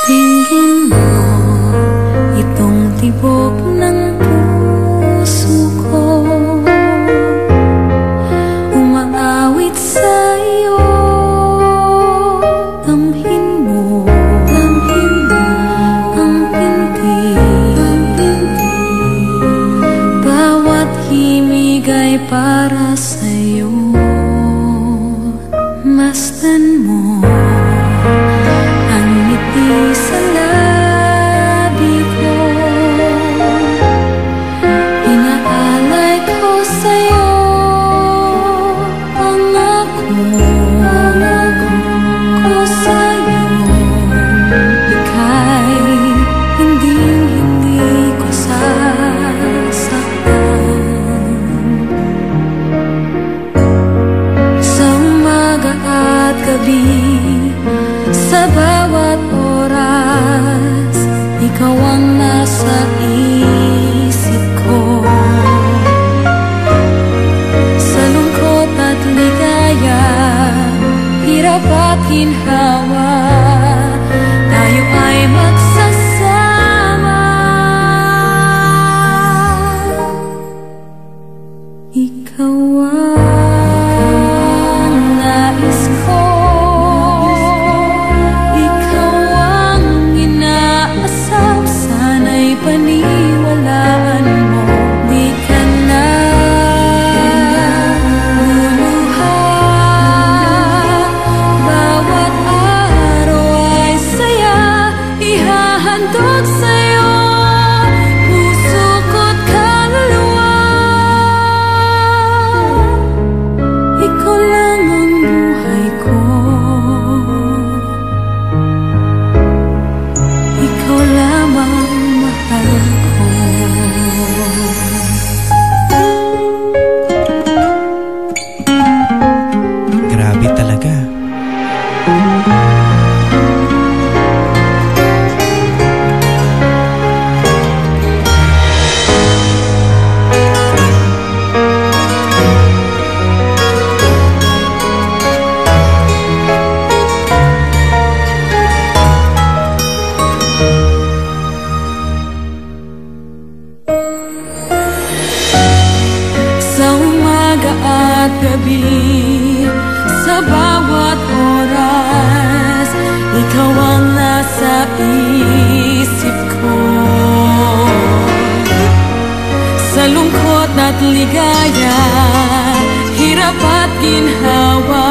Tingin mo itong tibok ng puso ko, umaawit sa iyo. Damhin mo ang pinti, bawat himig ay para sa iyo. Masdan mo ang ngiti sa labi ko, inaalay ko sa'yo pangako ko sa'yo. Ika'y hindi ko sasaktan. Sa umaga at gabi, sa bawat oras, ikaw ang nasa isip ko. Sa lungkot at ligaya, hirap at ginhawa, tayo ay magsasama. Ikaw ang nais ko, paniwalaan mo. Di ka na luluha, bawat araw ay saya, ihahandog sa'yo puso ko't kaluluwa. Ikaw lang ang buhay ko, ikaw lamang mahal ko. Grabe talaga. Sa umaga at gabi, sa bawat oras, ikaw ang nasa isip ko. Sa lungkot at ligaya, hirap at ginhawa,